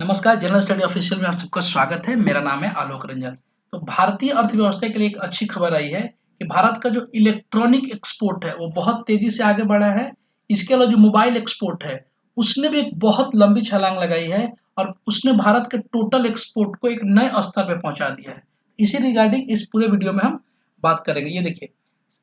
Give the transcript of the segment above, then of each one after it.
नमस्कार, general study official में आप सबका स्वागत है। मेरा नाम है आलोक रंजन। तो भारतीय अर्थव्यवस्था के लिए एक अच्छी खबर आई है कि भारत का जो इलेक्ट्रॉनिक एक्सपोर्ट है वो बहुत तेजी से आगे बढ़ा है। इसके अलावा जो मोबाइल एक्सपोर्ट है उसने भी एक बहुत लंबी छलांग लगाई है और उसने भारत के टोटल एक्सपोर्ट को एक नए स्तर पे पहुंचा दिया है। इसी रिगार्डिंग इस पूरे वीडियो में हम बात करेंगे। ये देखिए,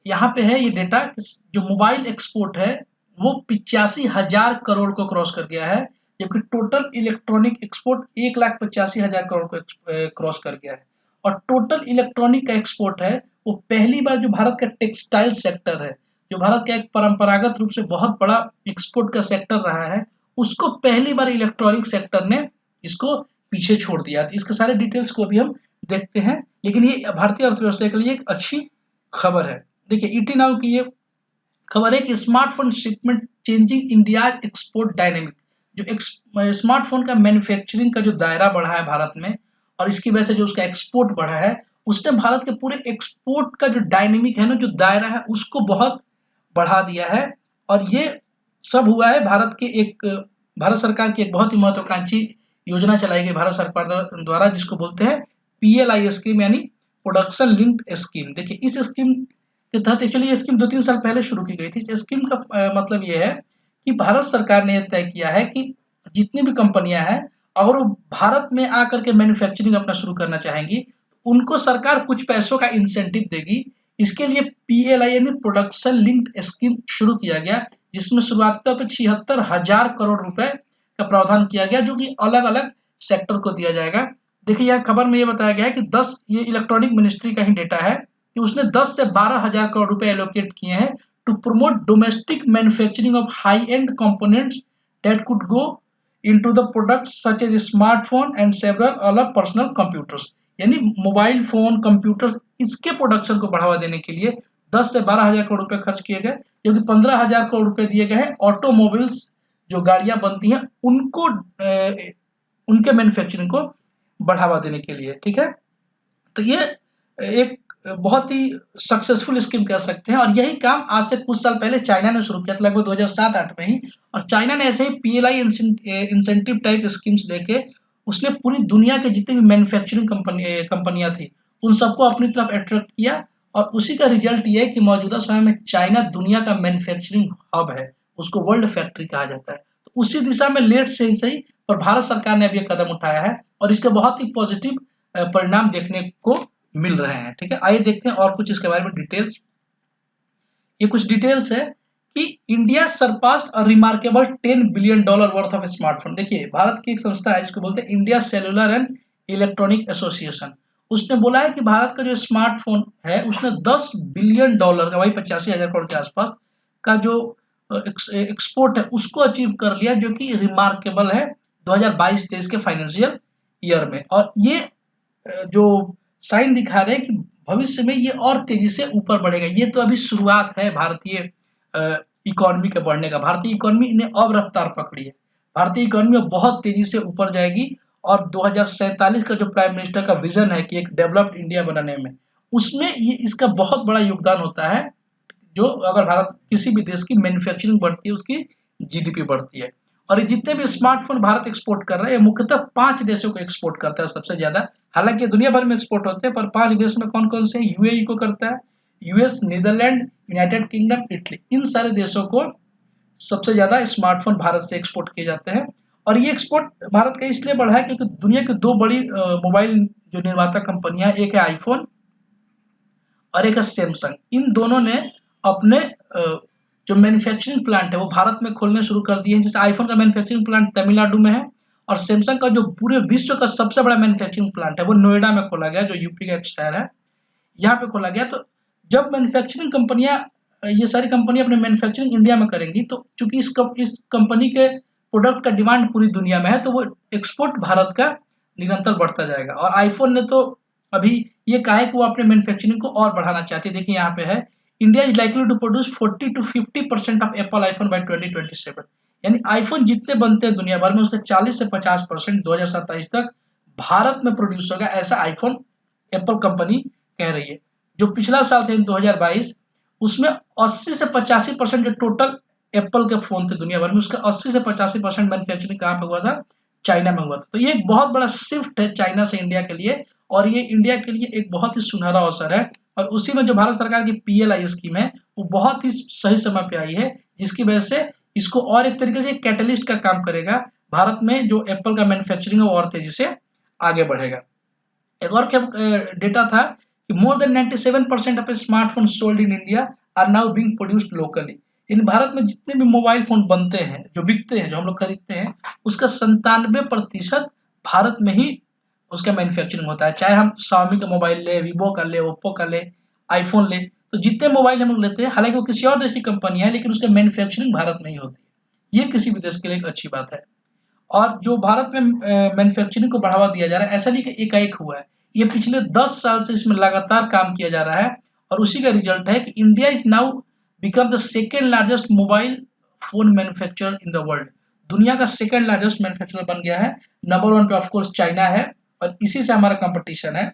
यहाँ पे है ये डेटा, जो मोबाइल एक्सपोर्ट है वो 85,000 करोड़ को क्रॉस कर गया है, जबकि टोटल इलेक्ट्रॉनिक एक्सपोर्ट 1,85,000 करोड़ को क्रॉस कर गया है। और टोटल इलेक्ट्रॉनिक का एक्सपोर्ट है वो पहली बार, जो भारत का टेक्सटाइल सेक्टर है, जो भारत का एक परंपरागत रूप से बहुत बड़ा एक्सपोर्ट का सेक्टर रहा है, उसको पहली बार इलेक्ट्रॉनिक सेक्टर ने इसको पीछे छोड़ दिया। तो इसके सारे डिटेल्स को अभी हम देखते हैं, लेकिन ये भारतीय अर्थव्यवस्था के लिए एक अच्छी खबर है। देखिए, ईटी नाउ की ये खबर है कि smartphone shipment changing India export dynamic. जो स्मार्टफोन का मैन्युफैक्चरिंग का जो दायरा बढ़ा है भारत में, और इसकी वजह से जो उसका एक्सपोर्ट बढ़ा है, उसने भारत के पूरे एक्सपोर्ट का जो डायनेमिक है ना, जो दायरा है, उसको बहुत बढ़ा दिया है। और ये सब हुआ है भारत सरकार की एक बहुत ही महत्वाकांक्षी योजना चलाई गई भारत सरकार द्वारा, जिसको बोलते हैं पीएलआई स्कीम, यानी प्रोडक्शन लिंक्ड स्कीम। देखिए, इस स्कीम के तहत एक्चुअली ये स्कीम 2-3 साल पहले शुरू की गई थी। इस स्कीम का मतलब ये है कि भारत सरकार ने तय किया है कि जितनी भी कंपनियां हैं, अगर वो भारत में आकर के मैन्युफैक्चरिंग अपना शुरू करना चाहेंगी, उनको सरकार कुछ पैसों का इंसेंटिव देगी। इसके लिए पीएलआई यानी प्रोडक्शन लिंक्ड स्कीम शुरू किया गया, जिसमें शुरुआती तौर पर 76,000 करोड़ रुपए का प्रावधान किया गया, जो कि अलग अलग सेक्टर को दिया जाएगा। देखिए, यह खबर में ये बताया गया है कि 10, ये इलेक्ट्रॉनिक मिनिस्ट्री का ही डेटा है कि उसने 10 से 12,000 करोड़ रुपए एलोकेट किए हैं to promote domestic manufacturing of high end components that could go into the products such as smartphone and several other personal computers. यानी मोबाइल फोन, कंप्यूटर्स, इसके प्रोडक्शन को बढ़ावा देने के लिए 10 से 12,000 करोड़ रुपए खर्च किए गए, जबकि 15,000 करोड़ रुपए दिए गए हैं ऑटोमोबाइल्स, जो गाड़ियां बनती हैं उनको, उनके मैन्युफैक्चरिंग को बढ़ावा देने के लिए। ठीक है, तो ये एक बहुत ही सक्सेसफुल स्कीम कह सकते हैं, और यही काम आज से कुछ साल पहले चाइना ने शुरू किया था, लगभग 2007-8 में ही। और चाइना ने ऐसे ही पीएलआई इंसेंटिव टाइप स्कीम्स देके उसने पूरी दुनिया के जितने भी मैन्युफैक्चरिंग कंपनियां थी, उन सबको अपनी तरफ अट्रैक्ट किया। और उसी का रिजल्ट ये है कि मौजूदा समय में चाइना दुनिया का मैन्युफैक्चरिंग हब है, उसको वर्ल्ड फैक्ट्री कहा जाता है। तो उसी दिशा में लेट से ही सही, पर भारत सरकार ने अब ये कदम उठाया है और इसके बहुत ही पॉजिटिव परिणाम देखने को मिल रहे हैं। ठीक है, आइए देखते हैं और कुछ इसके बारे में डिटेल्स। ये कुछ डिटेल्स है कि India surpassed a remarkable $10 billion worth of smartphone. देखिए, भारत की एक संस्था है जिसको बोलते हैं India cellular and electronic association. उसने बोला है कि भारत का जो स्मार्टफोन है उसने $10 बिलियन का, वही 85,000 करोड़ के आसपास का जो एक्सपोर्ट है उसको अचीव कर लिया, जो कि रिमार्केबल है 2022-23 के फाइनेंशियल ईयर में। और ये जो साइन दिखा रहे हैं कि भविष्य में ये और तेजी से ऊपर बढ़ेगा। ये तो अभी शुरुआत है भारतीय इकोनॉमी के बढ़ने का। भारतीय इकोनॉमी ने अब रफ्तार पकड़ी है। भारतीय इकोनॉमी बहुत तेजी से ऊपर जाएगी, और 2047 का जो प्राइम मिनिस्टर का विजन है कि एक डेवलप्ड इंडिया बनाने में, उसमें ये इसका बहुत बड़ा योगदान होता है। जो अगर भारत किसी भी देश की मैन्युफैक्चरिंग बढ़ती है, उसकी जीडीपी बढ़ती है। और ये जितने भी स्मार्टफोन भारत एक्सपोर्ट कर रहा है, ये मुख्यतः 5 देशों को एक्सपोर्ट करता है सबसे ज्यादा। हालांकि दुनिया भर में एक्सपोर्ट होते हैं, पर 5 देश में कौन कौन से? यूएई को करता है, US, Netherlands, United Kingdom, Italy. इन सारे देशों को सबसे ज्यादा स्मार्टफोन भारत से एक्सपोर्ट किए जाते हैं। और ये एक्सपोर्ट भारत का इसलिए बढ़ा है क्योंकि दुनिया की 2 बड़ी मोबाइल जो निर्माता कंपनियां, एक है आईफोन और एक है सैमसंग। इन दोनों ने अपने जो मैन्युफैक्चरिंग प्लांट है वो भारत में खोलने शुरू कर दिए हैं। जैसे आईफोन का मैन्युफैक्चरिंग प्लांट तमिलनाडु में है, और सैमसंग का जो पूरे विश्व का सबसे बड़ा मैन्युफैक्चरिंग प्लांट है वो नोएडा में खोला गया, जो यूपी का एक शहर है, यहाँ पे खोला गया। तो जब मैन्युफैक्चरिंग कंपनियां, ये सारी कंपनियां अपने मैन्युफैक्चरिंग इंडिया में करेंगी, तो चूंकि इस कंपनी के प्रोडक्ट का डिमांड पूरी दुनिया में है, तो वो एक्सपोर्ट भारत का निरंतर बढ़ता जाएगा। और आईफोन ने तो अभी ये कहा है कि वो अपने मैन्युफैक्चरिंग को और बढ़ाना चाहती है। देखिए, यहाँ पे है, India is likely to produce 40 to 50% of Apple iPhone by 2027। यानी आईफोन जितने बनते हैं दुनिया भर में, उसका 40 से 50% 2027 तक भारत में प्रोड्यूस होगा, ऐसा आईफोन एप्पल कंपनी कह रही है। जो पिछला साल थे 2022, उसमें 80 से 85% जो टोटल एप्पल के फोन थे दुनिया भर में, उसका 80 से 85% मैन्युफैक्चरिंग कहाँ पे हुआ था? चाइना में हुआ था। तो ये एक बहुत बड़ा शिफ्ट है चाइना से इंडिया के लिए, और ये इंडिया के लिए एक बहुत ही सुनहरा अवसर है। और उसी में जो भारत सरकार की PLI स्कीम है वो बहुत ही सही समय पे आई है, जिसकी वजह से इसको और एक तरीके से कैटलिस्ट का काम करेगा। भारत में जो एप्पल का मैन्युफैक्चरिंग है वो और तेजी से आगे बढ़ेगा। एक और क्या डेटा था कि more than 97% of smartphone sold in India are now being produced locally. In Bharat में जितने भी मोबाइल फोन बनते हैं, जो बिकते हैं, जो हम लोग खरीदते हैं, उसका 97% भारत में ही उसका मैन्युफैक्चरिंग होता है। चाहे हम Xiaomi का मोबाइल ले, Vivo का ले, Oppo का ले, iPhone ले, तो जितने मोबाइल हम लोग लेते हैं, हालांकि वो किसी और देश की कंपनी है, लेकिन उसका मैन्युफैक्चरिंग भारत में ही होती है। ये किसी भी देश के लिए एक अच्छी बात है। और जो भारत में मैन्युफैक्चरिंग को बढ़ावा दिया जा रहा है, ऐसा नहीं कि एकाएक हुआ है, ये पिछले 10 साल से इसमें लगातार काम किया जा रहा है। और उसी का रिजल्ट है कि India is now become the second largest mobile phone manufacturer in the world. दुनिया का सेकेंड लार्जेस्ट मैन्युफैक्चरर बन गया है। नंबर 1 पे ऑफकोर्स चाइना है, और इसी से हमारा कंपटीशन है।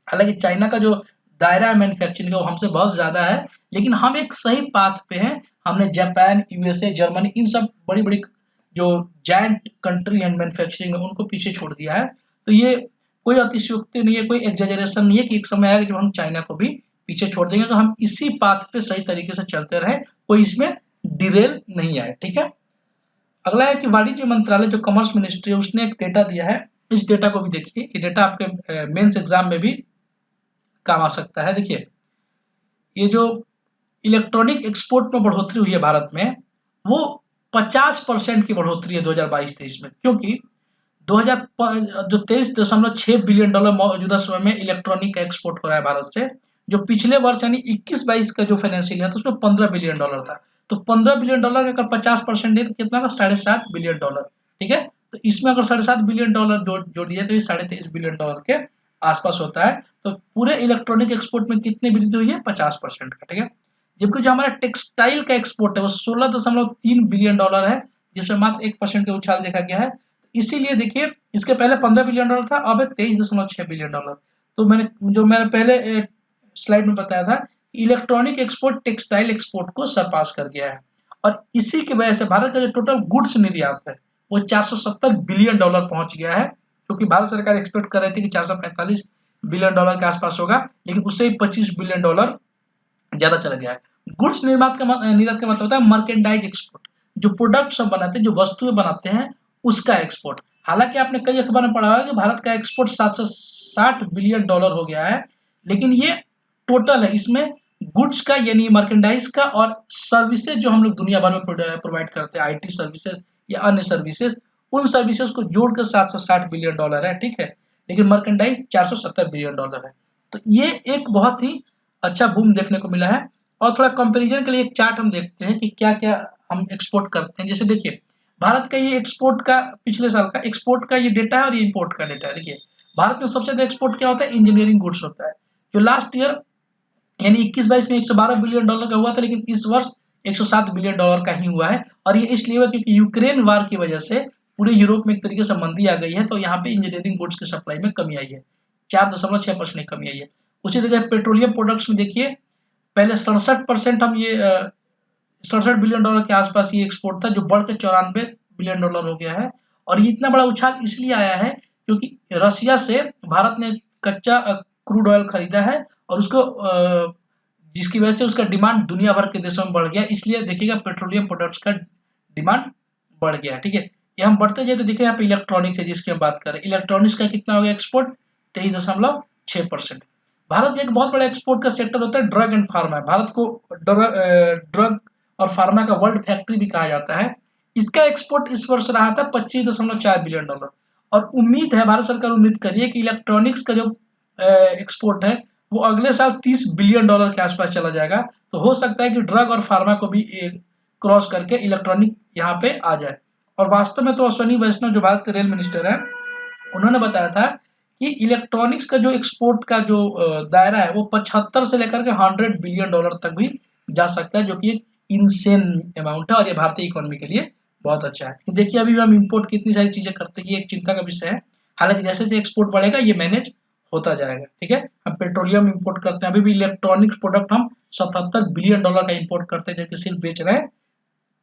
हालांकि चाइना का जो दायरा है मैन्युफैक्चरिंग का वो हमसे बहुत ज्यादा है, लेकिन हम एक सही पाथ पे हैं। हमने जापान, USA, जर्मनी, इन सब बड़ी बड़ी जो जायंट कंट्री है मैन्युफैक्चरिंग में, उनको पीछे छोड़ दिया है। तो ये कोई अतिशयोक्ति नहीं है, कोई एग्जैजरेशन नहीं है कि एक समय आएगा जब हम चाइना को भी पीछे छोड़ देंगे। तो हम इसी पाथ पे सही तरीके से चलते रहे, कोई इसमें डिरेल नहीं आए। ठीक है। अगला है कि वाणिज्य मंत्रालय, जो कॉमर्स मिनिस्ट्री है, उसने एक डेटा दिया है। इस डेटा को भी देखिए, ये डेटा आपके मेंस एग्जाम में भी काम आ सकता है। देखिए, ये जो इलेक्ट्रॉनिक एक्सपोर्ट में बढ़ोतरी हुई है भारत में, वो 50% की बढ़ोतरी है 2022-23 में। क्योंकि 2000 जो 23.6 बिलियन डॉलर मौजूदा समय में इलेक्ट्रॉनिक का एक्सपोर्ट हो रहा है भारत से, जो पिछले वर्ष यानी 21-22 का जो फाइनेंशियल ईयर था उसमें 15 बिलियन डॉलर था। तो 15 बिलियन डॉलर का 50% है तो कितना होगा, 7.5 बिलियन डॉलर। ठीक है। तो इसमें अगर 7.5 बिलियन डॉलर जोड़ दिए तो ये 23.5 बिलियन डॉलर के आसपास होता है। तो पूरे इलेक्ट्रॉनिक एक्सपोर्ट में कितनी वृद्धि हुई है, 50% का। ठीक है। जबकि जो हमारा टेक्सटाइल का एक्सपोर्ट है वो 16.3 बिलियन डॉलर है, जिसमें मात्र 1% का उछाल देखा गया है। इसीलिए देखिए, इसके पहले 15 बिलियन डॉलर था, अब है 23.6 बिलियन डॉलर। तो मैंने पहले स्लाइड में बताया था, इलेक्ट्रॉनिक एक्सपोर्ट टेक्सटाइल एक्सपोर्ट को सरपास कर गया है। और इसी की वजह से भारत का जो टोटल गुड्स निर्यात है वो 470 बिलियन डॉलर पहुंच गया है। क्योंकि भारत सरकार एक्सपेक्ट कर रही थी कि 445 बिलियन डॉलर के आसपास होगा, लेकिन उससे ही 25 बिलियन डॉलर ज्यादा चला गया है। गुड्स निर्यात का मतलब होता है मर्केंडाइज एक्सपोर्ट, जो प्रोडक्ट्स हम बनाते हैं, जो वस्तुएं बनाते हैं, उसका एक्सपोर्ट। हालांकि आपने कई अखबार में पढ़ा होगा कि भारत का एक्सपोर्ट 760 बिलियन डॉलर हो गया है, लेकिन ये टोटल है। इसमें गुड्स का यानी मर्केंडाइज का और सर्विसेज जो हम लोग दुनिया भर में प्रोवाइड करते हैं, IT सर्विसेज या अन्य सर्विसेज, उन सर्विसेज को जोड़कर 760 बिलियन डॉलर है। ठीक है। लेकिन मर्केंडाइज 470 बिलियन डॉलर है। तो ये एक बहुत ही अच्छा बूम देखने को मिला है। और थोड़ा कंपैरिजन के लिए एक चार्ट हम देखते हैं कि क्या क्या हम एक्सपोर्ट करते हैं। जैसे देखिए, भारत का ये एक्सपोर्ट का पिछले साल का एक्सपोर्ट का ये डेटा है और ये इंपोर्ट का डेटा है। देखिए, भारत में सबसे ज्यादा एक्सपोर्ट क्या होता है, इंजीनियरिंग गुड्स होता है, जो लास्ट ईयर यानी 21-22 में 112 बिलियन डॉलर का हुआ था, लेकिन इस वर्ष 107 बिलियन डॉलर का ही हुआ है। और ये इसलिए हुआ क्योंकि यूक्रेन वार की वजह से पूरे यूरोप में एक तरीके से मंदी आ गई है, तो यहाँ पे इंजीनियरिंग गुड्स की सप्लाई में कमी आई है, 4.6% की कमी आई है। उसी तरह पेट्रोलियम प्रोडक्ट्स में देखिए, पहले 67% हम ये 67 बिलियन डॉलर के आसपास ये एक्सपोर्ट था, जो बढ़ के 94 बिलियन डॉलर हो गया है। और ये इतना बड़ा उछाल इसलिए आया है क्योंकि रसिया से भारत ने कच्चा क्रूड ऑयल खरीदा है, और उसको जिसकी वजह से उसका डिमांड दुनिया भर के देशों में बढ़ गया। इसलिए देखिएगा पेट्रोलियम प्रोडक्ट्स का डिमांड बढ़ गया। ठीक है। ये हम बढ़ते जाए तो देखिए यहाँ पे इलेक्ट्रॉनिक्स है जिसकी हम बात कर रहे हैं। इलेक्ट्रॉनिक्स का कितना हो गया एक्सपोर्ट, 23.6%। भारत का एक बहुत बड़ा एक्सपोर्ट का सेक्टर होता है ड्रग एंड फार्मा। भारत को ड्रग और फार्मा का वर्ल्ड फैक्ट्री भी कहा जाता है। इसका एक्सपोर्ट इस वर्ष रहा था 25.4 बिलियन डॉलर। और उम्मीद है, भारत सरकार उम्मीद कर रही है कि इलेक्ट्रॉनिक्स का जो एक्सपोर्ट है वो अगले साल 30 बिलियन डॉलर के आसपास चला जाएगा। तो हो सकता है कि ड्रग और फार्मा को भी क्रॉस करके इलेक्ट्रॉनिक यहाँ पे आ जाए। और वास्तव में तो अश्विनी वैष्णव जो भारत के रेल मिनिस्टर है, उन्होंने बताया था कि इलेक्ट्रॉनिक्स का जो एक्सपोर्ट का जो दायरा है वो 75 से लेकर के 100 बिलियन डॉलर तक भी जा सकता है, जो कि एक इनसेन अमाउंट है। और ये भारतीय इकोनॉमी के लिए बहुत अच्छा है। देखिए, अभी भी हम इंपोर्ट कितनी सारी चीजें करते हैं, ये एक चिंता का विषय है। हालांकि जैसे जैसे एक्सपोर्ट बढ़ेगा ये मैनेज होता जाएगा। ठीक है। हम पेट्रोलियम इंपोर्ट करते हैं, अभी भी इलेक्ट्रॉनिक्स प्रोडक्ट हम 77 बिलियन डॉलर का इंपोर्ट करते हैं, जो कि सिर्फ बेच रहे हैं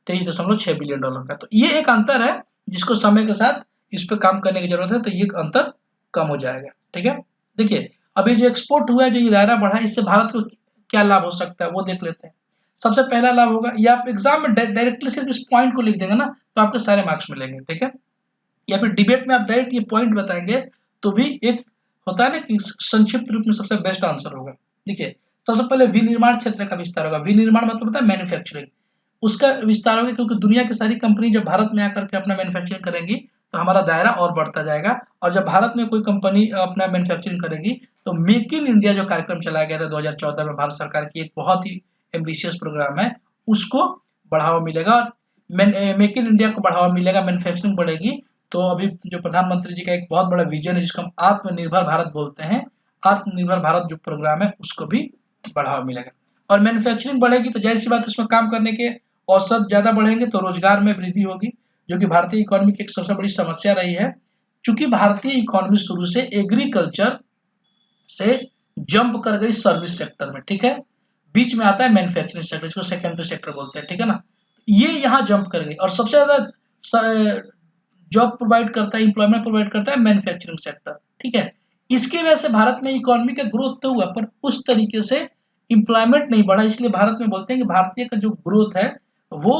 23.6 बिलियन डॉलर का। तो ये एक अंतर है जिसको समय के साथ इस पे काम करने की जरूरत है, तो ये अंतर कम हो जाएगा। ठीक है, देखिए अभी जो एक्सपोर्ट हुआ है, जो ये दायरा बढ़ा है, इससे भारत को क्या लाभ हो सकता है वो देख लेते हैं। सबसे पहला लाभ होगा, ये आप एग्जाम में डायरेक्टली सिर्फ इस पॉइंट को लिख देंगे ना तो आपके सारे मार्क्स मिलेंगे। ठीक है, या फिर डिबेट में आप डायरेक्ट ये पॉइंट बताएंगे तो भी एक होता है ना कि संक्षिप्त रूप में सबसे बेस्ट आंसर होगा। देखिए सबसे पहले विनिर्माण क्षेत्र का विस्तार होगा। विनिर्माण मतलब होता है मैन्युफैक्चरिंग, उसका विस्तार होगा, क्योंकि दुनिया की सारी कंपनी जब भारत में आकर के अपना मैन्युफैक्चरिंग करेंगी तो हमारा दायरा और बढ़ता जाएगा। और जब भारत में कोई कंपनी अपना मैन्युफैक्चरिंग करेगी तो मेक इन इंडिया जो कार्यक्रम चलाया गया था 2014 में भारत सरकार की, एक बहुत ही एम्बिशियस प्रोग्राम है, उसको बढ़ावा मिलेगा। और मेक इन इंडिया को बढ़ावा मिलेगा, मैन्युफैक्चरिंग बढ़ेगी। तो अभी जो प्रधानमंत्री जी का एक बहुत बड़ा विजन है जिसको हम आत्मनिर्भर भारत बोलते हैं, आत्मनिर्भर भारत जो प्रोग्राम है उसको भी बढ़ावा मिलेगा। और मैन्युफैक्चरिंग बढ़ेगी तो जाहिर सी बात है उसमें काम करने के अवसर ज्यादा बढ़ेंगे, तो रोजगार में वृद्धि होगी, जो कि भारतीय इकोनॉमी की एक सबसे बड़ी समस्या रही है। चूंकि भारतीय इकोनॉमी शुरू से एग्रीकल्चर से जंप कर गई सर्विस सेक्टर में, ठीक है, बीच में आता है मैन्युफैक्चरिंग सेक्टर, इसको सेकेंडरी सेक्टर बोलते हैं, ठीक है ना। ये यहाँ जंप कर गई और सबसे ज्यादा जॉब प्रोवाइड करता है, इंप्लॉयमेंट प्रोवाइड करता है मैन्युफैक्चरिंग सेक्टर। ठीक है, इसकी वजह से भारत में इकोनॉमी का ग्रोथ तो हुआ पर उस तरीके से इंप्लॉयमेंट नहीं बढ़ा, इसलिए भारत में बोलते हैं कि भारतीय का जो ग्रोथ है वो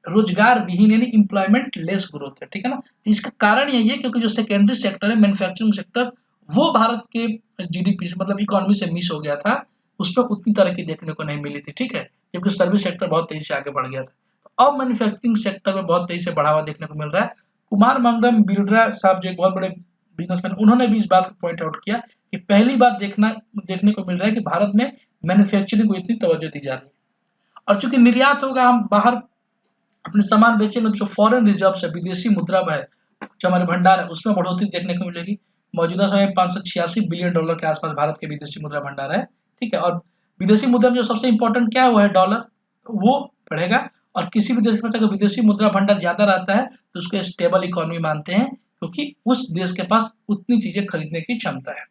रोजगार विहीन यानी इंप्लॉयमेंट लेस ग्रोथ है। ठीक है ना, इसका कारण यही है क्योंकि जो सेकेंडरी सेक्टर है मैन्युफैक्चरिंग सेक्टर, वो भारत के जीडीपी से मतलब इकोनॉमी से मिस हो गया था, उसमें उतनी तरक्की देखने को नहीं मिली थी। ठीक है, जबकि सर्विस सेक्टर बहुत तेजी से आगे बढ़ गया था। अब मैन्युफैक्चरिंग सेक्टर में बहुत तेजी से बढ़ावा देखने को मिल रहा है। कुमार मंगलम बिरला साहब जो एक बहुत बड़े बिजनेसमैन, उन्होंने भी इस बात को पॉइंट आउट किया कि पहली बार देखने को मिल रहा है कि भारत में मैन्युफैक्चरिंग को इतनी तवज्जो दी जा रही है। और चूंकि निर्यात होगा, हम बाहर अपने सामान बेचेंगे, जो फॉरेन रिजर्व है, विदेशी मुद्रा है, जो हमारे भंडार है, उसमें बढ़ोतरी देखने को मिलेगी। मौजूदा समय में 586 बिलियन डॉलर के आसपास भारत के विदेशी मुद्रा भंडार है। ठीक है, और विदेशी मुद्रा में जो सबसे इंपॉर्टेंट क्या है वो है डॉलर, वो बढ़ेगा। और किसी भी देश के पास अगर विदेशी मुद्रा भंडार ज्यादा रहता है तो उसको स्टेबल इकोनॉमी मानते हैं, क्योंकि उस देश के पास उतनी चीजें खरीदने की क्षमता है।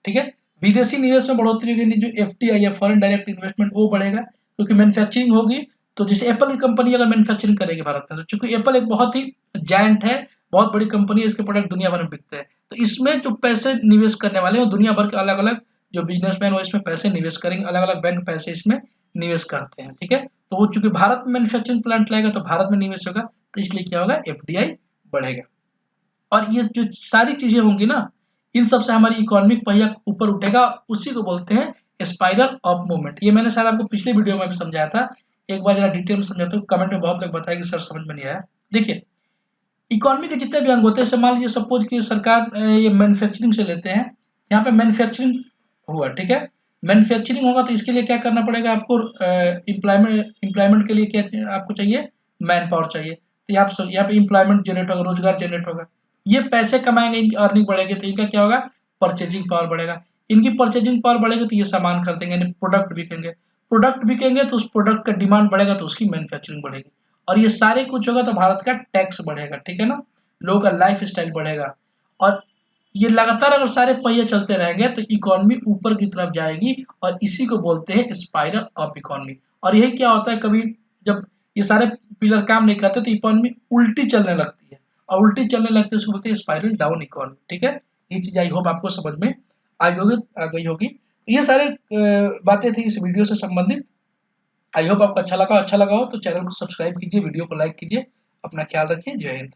ठीक है, विदेशी निवेश में बढ़ोतरी होगी, जो एफडीआई है, फॉरेन डायरेक्ट इन्वेस्टमेंट, वो बढ़ेगा क्योंकि मैन्युफैक्चरिंग होगी। तो जैसे एप्पल की कंपनी अगर मैन्युफैक्चरिंग करेगी भारत में, तो चूंकि एप्पल एक बहुत ही जायंट है, बहुत बड़ी कंपनी है, इसके प्रोडक्ट दुनिया भर में बिकते हैं, तो इसमें जो पैसे निवेश करने वाले हैं दुनिया भर के अलग अलग जो बिजनेसमैन वो इसमें पैसे निवेश करेंगे, अलग अलग बैंक पैसे इसमें निवेश करते हैं। ठीक है, तो वो चूंकि भारत में मैन्युफैक्चरिंग प्लांट लाएगा तो भारत में निवेश होगा, तो इसलिए क्या होगा, एफडीआई बढ़ेगा। और ये जो सारी चीजें होंगी ना, इन सब से हमारी इकोनॉमिक पहिया ऊपर उठेगा, उसी को बोलते हैं स्पाइरल ऑफ मूवमेंट। ये मैंने शायद आपको पिछले वीडियो में भी समझाया था, एक बार जरा डिटेल में समझाता हूँ। कमेंट में बहुत लोग बताया कि सर समझ में नहीं आया। देखिए इकोनॉमी के जितने भी अंग होते हैं, जैसे मान लीजिए सपोज कि सरकार ये मैन्युफैक्चरिंग से लेते हैं, यहाँ पे मैन्युफैक्चरिंग हुआ, ठीक है, मैन्युफैक्चरिंग होगा तो इसके लिए क्या करना पड़ेगा आपको, एम्प्लॉयमेंट के लिए क्या आपको चाहिए, मैन पावर चाहिए। तो यहाँ पे एम्प्लॉयमेंट जनरेट होगा, रोजगार जनरेट होगा, ये पैसे कमाएंगे, इनकी अर्निंग बढ़ेगी, तो इनका क्या होगा, परचेजिंग पावर बढ़ेगा। इनकी परचेजिंग पावर बढ़ेगी तो ये सामान खरीदेंगे यानी प्रोडक्ट बिकेंगे, प्रोडक्ट बिकेंगे तो उस प्रोडक्ट का डिमांड बढ़ेगा तो उसकी मैन्युफैक्चरिंग बढ़ेगी। और ये सारे कुछ होगा तो भारत का टैक्स बढ़ेगा, ठीक है ना, लोगों का लाइफ स्टाइल बढ़ेगा। और ये लगातार अगर सारे पहिए चलते रहेंगे तो इकोनॉमी ऊपर की तरफ जाएगी, और इसी को बोलते हैं स्पाइरल ऑफ इकोनॉमी। और यही क्या होता है, कभी जब ये सारे पिलर काम नहीं करते तो इकोनॉमी उल्टी चलने लगती है, और उल्टी चलने लगती है उसको बोलते हैं स्पाइरल डाउन इकोनॉमी। ठीक है, ये चीज आई होप आपको समझ में आ गई होगी। ये सारे बातें थी इस वीडियो से संबंधित। आई होप आपको अच्छा लगा हो तो चैनल को सब्सक्राइब कीजिए, वीडियो को लाइक कीजिए, अपना ख्याल रखिए, जय हिंद।